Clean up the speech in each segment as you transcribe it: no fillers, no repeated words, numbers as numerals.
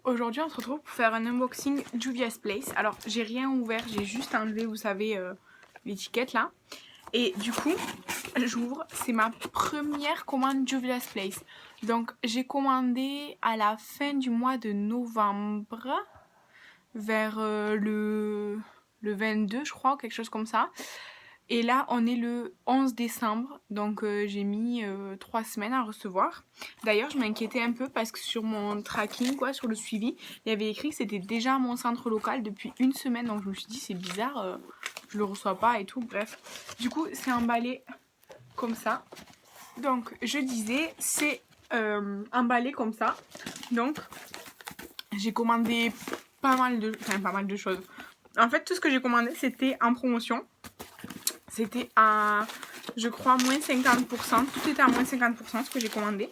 Aujourd'hui on se retrouve pour faire un unboxing Juvia's Place. Alors j'ai rien ouvert, j'ai juste enlevé, vous savez, l'étiquette là. Et du coup, j'ouvre, c'est ma première commande Juvia's Place. Donc j'ai commandé à la fin du mois de novembre, vers le 22 je crois, quelque chose comme ça. Et là, on est le 11 décembre, donc j'ai mis 3 semaines à recevoir. D'ailleurs, je m'inquiétais un peu parce que sur mon tracking, quoi, sur le suivi, il y avait écrit que c'était déjà à mon centre local depuis une semaine. Donc je me suis dit, c'est bizarre, je le reçois pas et tout, bref. Du coup, c'est emballé comme ça. Donc, je disais, c'est emballé comme ça. Donc, j'ai commandé pas mal de choses. En fait, tout ce que j'ai commandé, c'était en promotion. C'était à, je crois, moins 50%. Tout était à moins 50% ce que j'ai commandé.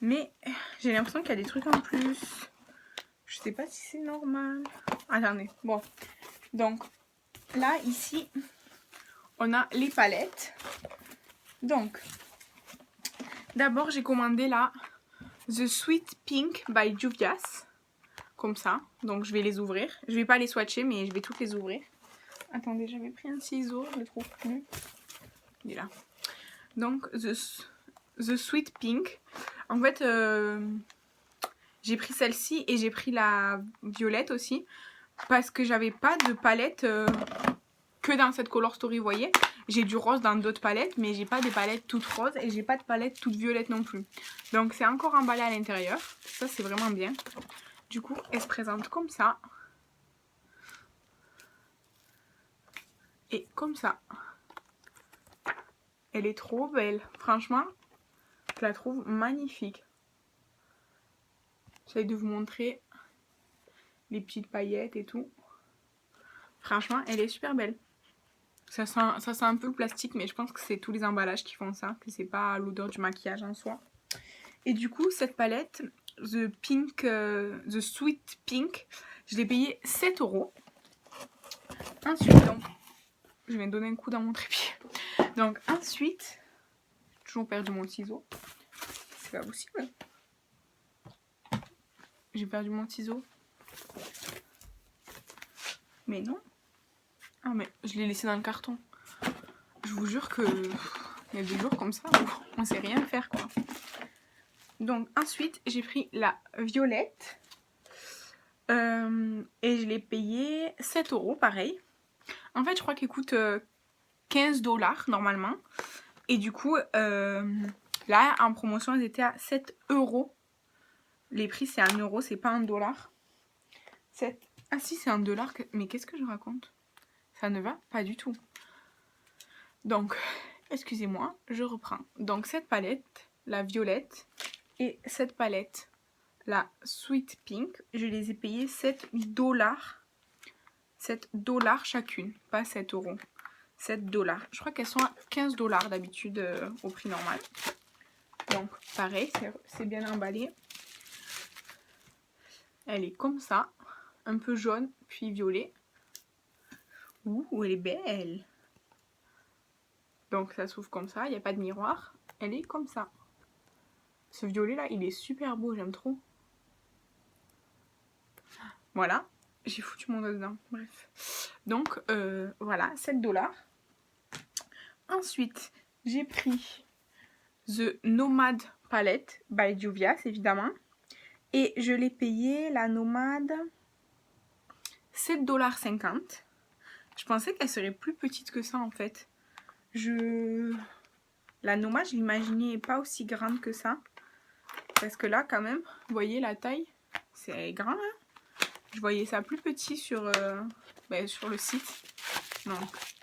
Mais j'ai l'impression qu'il y a des trucs en plus. Je sais pas si c'est normal. Attendez, bon. Donc, là, ici, on a les palettes. Donc, d'abord, j'ai commandé là The Sweet Pink by Juvia's. Comme ça. Donc, je vais les ouvrir. Je vais pas les swatcher, mais je vais toutes les ouvrir. Attendez, j'avais pris un ciseau, je le trouve plus. Il est là. Donc, The Sweet Pink. En fait, j'ai pris celle-ci et j'ai pris la violette aussi. Parce que j'avais pas de palette que dans cette Color Story, vous voyez. J'ai du rose dans d'autres palettes, mais j'ai pas des palettes toutes roses et j'ai pas de palette toute violette non plus. Donc, c'est encore emballé à l'intérieur. Ça, c'est vraiment bien. Du coup, elle se présente comme ça. Et comme ça. Elle est trop belle. Franchement, je la trouve magnifique. J'essaie de vous montrer les petites paillettes et tout. Franchement, elle est super belle. Ça sent un peu le plastique, mais je pense que c'est tous les emballages qui font ça, que c'est pas l'odeur du maquillage en soi. Et du coup, cette palette, The Sweet Pink, je l'ai payée 7 €. Ensuite, donc, je vais donner un coup dans mon trépied. Donc ensuite, j'ai toujours perdu mon ciseau. C'est pas possible. J'ai perdu mon ciseau. Mais non. Ah mais je l'ai laissé dans le carton. Je vous jure que il y a des jours comme ça où on sait rien faire quoi. Donc ensuite j'ai pris la violette. Et je l'ai payé 7 € pareil. En fait je crois qu'il coûte 15 $ normalement. Et du coup là en promotion ils étaient à 7 €. Les prix c'est 1 €, c'est pas 1 $. Ah si c'est 1 $, mais qu'est-ce que je raconte? Ça ne va pas du tout. Donc, excusez-moi, je reprends. Donc cette palette, la violette, et cette palette, la Sweet Pink, je les ai payées 7 $. 7 $ chacune, pas 7 €. 7 $. Je crois qu'elles sont à 15 $ d'habitude au prix normal. Donc, pareil, c'est bien emballé. Elle est comme ça, un peu jaune, puis violet. Ouh, elle est belle! Donc ça s'ouvre comme ça, il n'y a pas de miroir. Elle est comme ça. Ce violet là, il est super beau, j'aime trop. Voilà, j'ai foutu mon doigt dedans, bref. Donc voilà, 7 $. Ensuite, j'ai pris The Nomad Palette by Juvia's, évidemment. Et je l'ai payé, la Nomad, 7,50 $. Je pensais qu'elle serait plus petite que ça en fait. La Nomad, je l'imaginais pas aussi grande que ça. Parce que là, quand même, vous voyez la taille, c'est grand. Hein, je voyais ça plus petit sur le site. Donc,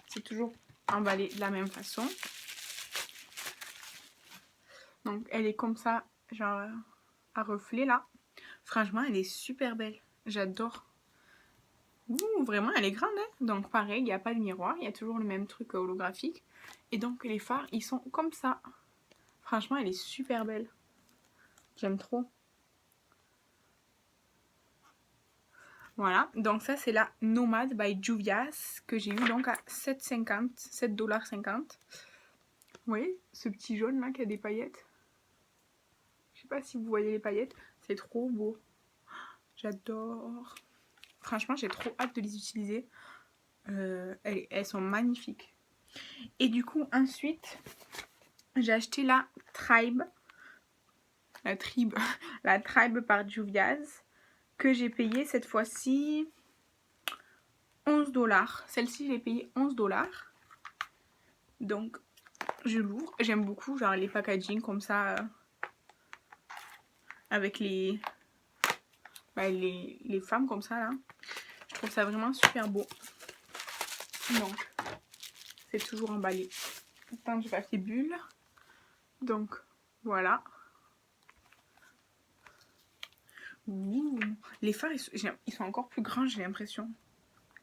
c'est toujours emballé de la même façon. Donc, elle est comme ça, genre à reflet là. Franchement, elle est super belle. J'adore. Ouh, vraiment, elle est grande. Hein, donc, pareil, il n'y a pas de miroir. Il y a toujours le même truc holographique. Et donc, les fards, ils sont comme ça. Franchement, elle est super belle. J'aime trop. Voilà, donc ça c'est la Nomad by Juvia's que j'ai eu donc à 7,50 $. Vous voyez ce petit jaune là qui a des paillettes? Je sais pas si vous voyez les paillettes, c'est trop beau. J'adore. Franchement, j'ai trop hâte de les utiliser. Elles sont magnifiques. Et du coup, ensuite, j'ai acheté la Tribe. La Tribe par Juvia's. Que j'ai payé cette fois-ci 11$. Celle-ci, je l'ai payée 11$. Donc, je l'ouvre. J'aime beaucoup, genre les packaging comme ça. Avec les femmes comme ça, là. Je trouve ça vraiment super beau. Donc, c'est toujours emballé. Attends, je vais faire les bulles. Donc, voilà. Ouh, les phares, ils sont encore plus grands, j'ai l'impression.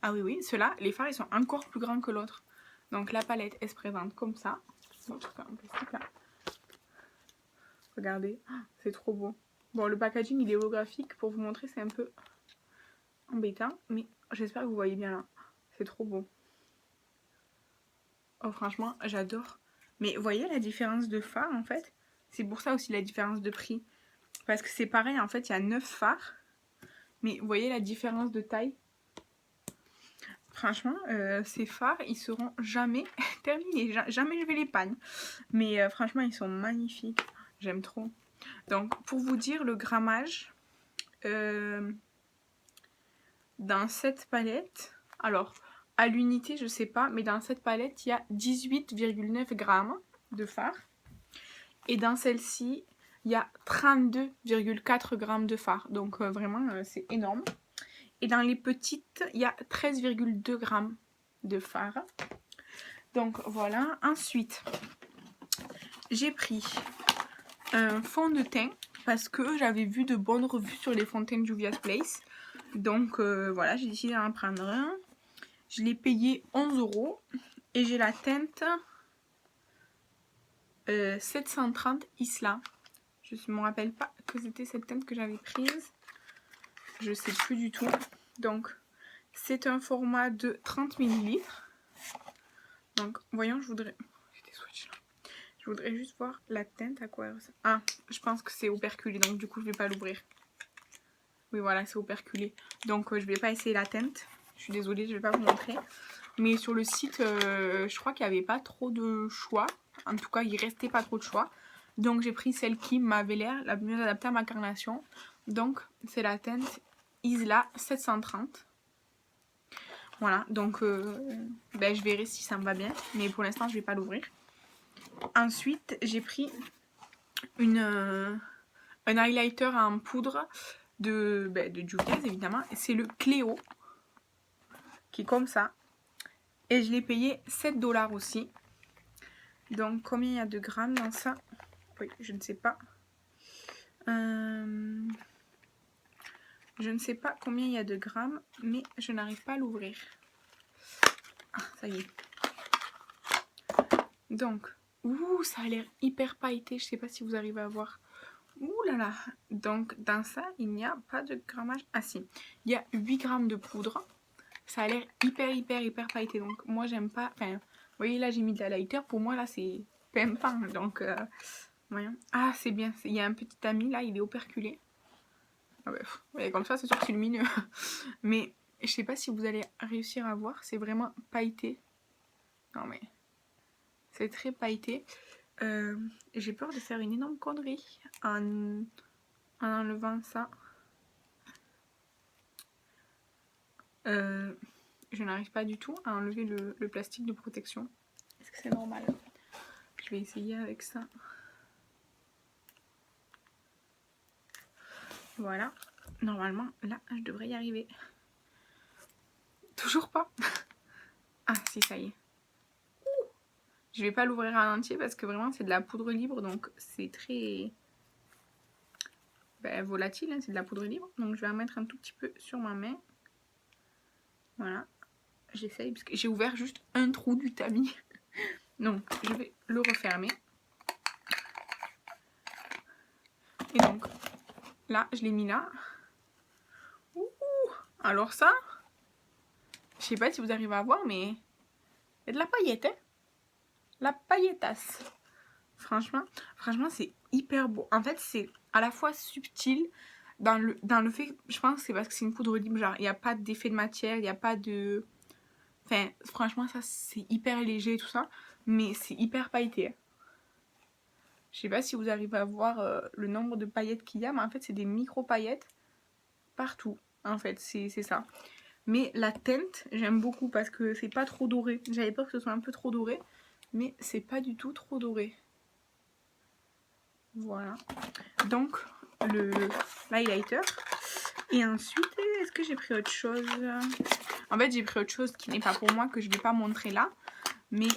Ah oui, oui, ceux-là, les phares, ils sont encore plus grands que l'autre. Donc, la palette, elle se présente comme ça. Bon, je fais un plastique, là. Regardez, c'est trop beau. Bon, le packaging, il est holographique. Pour vous montrer, c'est un peu embêtant. Mais j'espère que vous voyez bien là. C'est trop beau. Oh, franchement, j'adore. Mais vous voyez la différence de phare, en fait? C'est pour ça aussi la différence de prix. Parce que c'est pareil, en fait, il y a 9 phares. Mais vous voyez la différence de taille? Franchement, ces phares, ils seront jamais terminés. Jamais je vais les panne. Mais franchement, ils sont magnifiques. J'aime trop. Donc, pour vous dire le grammage, dans cette palette, alors, à l'unité, je sais pas, mais dans cette palette, il y a 18,9 grammes de fard. Et dans celle-ci, il y a 32,4 grammes de fard. Donc, vraiment, c'est énorme. Et dans les petites, il y a 13,2 grammes de fard. Donc, voilà. Ensuite, j'ai pris un fond de teint parce que j'avais vu de bonnes revues sur les fonds de teint de Juvia's Place. Donc, voilà, j'ai décidé d'en prendre un. Je l'ai payé 11€ et j'ai la teinte 730 Isla. Je ne me rappelle pas que c'était cette teinte que j'avais prise. Je sais plus du tout. Donc, c'est un format de 30 ml. Donc, voyons, je voudrais... J'ai des swatchs là. Je voudrais juste voir la teinte à quoi elle ressemble. Ah, je pense que c'est operculé, donc du coup, je vais pas l'ouvrir. Oui, voilà, c'est operculé. Donc, je vais pas essayer la teinte. Je suis désolée, je vais pas vous montrer. Mais sur le site, je crois qu'il n'y avait pas trop de choix. En tout cas, il restait pas trop de choix. Donc, j'ai pris celle qui m'avait l'air la mieux adaptée à ma carnation. Donc, c'est la teinte Isla 730. Voilà, donc je verrai si ça me va bien. Mais pour l'instant, je vais pas l'ouvrir. Ensuite, j'ai pris un highlighter en poudre de Juvia's, évidemment. C'est le Cléo, qui est comme ça. Et je l'ai payé 7$ aussi. Donc, combien il y a de grammes dans ça? Oui, je ne sais pas. Je ne sais pas combien il y a de grammes, mais je n'arrive pas à l'ouvrir. Ah, ça y est. Donc, ouh, ça a l'air hyper pailleté. Je ne sais pas si vous arrivez à voir. Ouh là là. Donc, dans ça, il n'y a pas de grammage. Ah si, il y a 8 grammes de poudre. Ça a l'air hyper pailleté. Donc, moi, j'aime pas... Enfin, vous voyez, là, j'ai mis de la lighter. Pour moi, là, c'est pimpant. Donc, voyons. Ah, c'est bien. Il y a un petit ami, là, il est operculé. Ah ouais, comme ça, c'est sûr que c'est lumineux. Mais je sais pas si vous allez réussir à voir. C'est vraiment pailleté. Non, mais c'est très pailleté. J'ai peur de faire une énorme connerie en enlevant ça. Je n'arrive pas du tout à enlever le plastique de protection. Est-ce que c'est normal? Je vais essayer avec ça. Voilà. Normalement, là, je devrais y arriver. Toujours pas. Ah, si, ça y est. Je vais pas l'ouvrir en entier parce que vraiment, c'est de la poudre libre. Donc, c'est très volatile. Hein, c'est de la poudre libre. Donc, je vais en mettre un tout petit peu sur ma main. Voilà. J'essaye parce que j'ai ouvert juste un trou du tamis. Donc, je vais le refermer. Et donc, là, je l'ai mis là. Ouh, alors ça, je sais pas si vous arrivez à voir, mais il y a de la paillette, hein. La pailletasse. Franchement, c'est hyper beau. En fait, c'est à la fois subtil, dans le fait, je pense que c'est parce que c'est une poudre libre, genre il n'y a pas d'effet de matière, il n'y a pas de... Enfin, franchement, ça c'est hyper léger et tout ça, mais c'est hyper pailleté. Je sais pas si vous arrivez à voir le nombre de paillettes qu'il y a, mais en fait c'est des micro paillettes partout. En fait, c'est ça. Mais la teinte, j'aime beaucoup parce que c'est pas trop doré. J'avais peur que ce soit un peu trop doré, mais c'est pas du tout trop doré. Voilà. Donc, l'highlighter. Et ensuite, est-ce que j'ai pris autre chose? En fait, j'ai pris autre chose qui n'est pas pour moi, que je vais pas montrer là. Mais,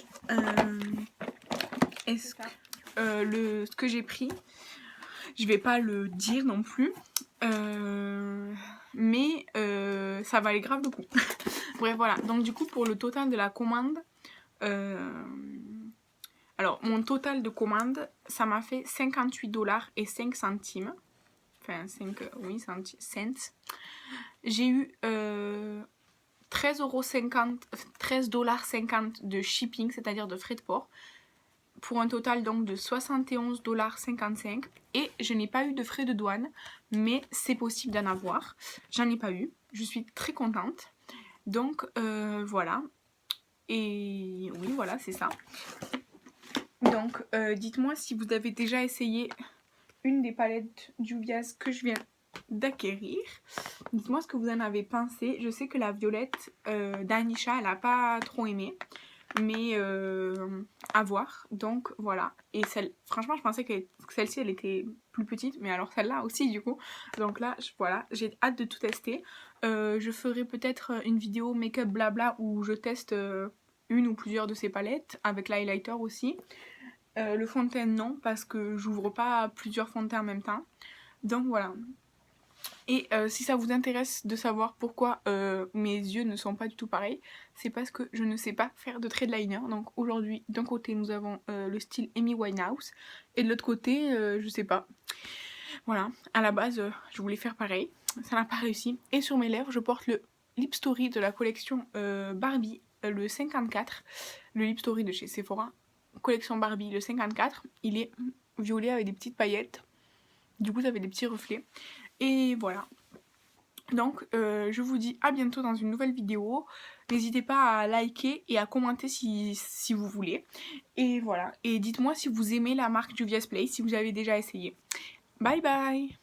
ce que j'ai pris, je vais pas le dire non plus. Mais ça valait grave le coup. Bref, voilà. Donc, du coup, pour le total de la commande... alors, mon total de commande, ça m'a fait 58,05 $. Enfin, 5 cents. J'ai eu 13,50 $, de shipping, c'est-à-dire de frais de port, pour un total donc de 71,55 $. Et je n'ai pas eu de frais de douane, mais c'est possible d'en avoir. J'en ai pas eu. Je suis très contente. Donc, voilà. Et oui, voilà, c'est ça. Donc, dites-moi si vous avez déjà essayé une des palettes Juvia's que je viens d'acquérir. Dites-moi ce que vous en avez pensé. Je sais que la violette d'Anisha, elle n'a pas trop aimé. Mais à voir. Donc, voilà. Et franchement, je pensais que celle-ci, elle était plus petite. Mais alors celle-là aussi, du coup. Donc là, voilà. J'ai hâte de tout tester. Je ferai peut-être une vidéo make-up blabla où je teste... une ou plusieurs de ces palettes, avec l'highlighter aussi. Le fond de teint non, parce que j'ouvre pas plusieurs fonds de teint en même temps. Donc voilà. Et si ça vous intéresse de savoir pourquoi mes yeux ne sont pas du tout pareils, c'est parce que je ne sais pas faire de trait de liner. Donc aujourd'hui, d'un côté nous avons le style Amy Winehouse, et de l'autre côté, je sais pas. Voilà, à la base, je voulais faire pareil, ça n'a pas réussi. Et sur mes lèvres, je porte le Lip Story de la collection Barbie, le 54, le Lip Story de chez Sephora, collection Barbie, le 54. Il est violet avec des petites paillettes, du coup ça fait des petits reflets. Et voilà. Donc je vous dis à bientôt dans une nouvelle vidéo. N'hésitez pas à liker et à commenter si vous voulez. Et voilà. Et dites-moi si vous aimez la marque Juvia's Place, si vous avez déjà essayé. Bye bye!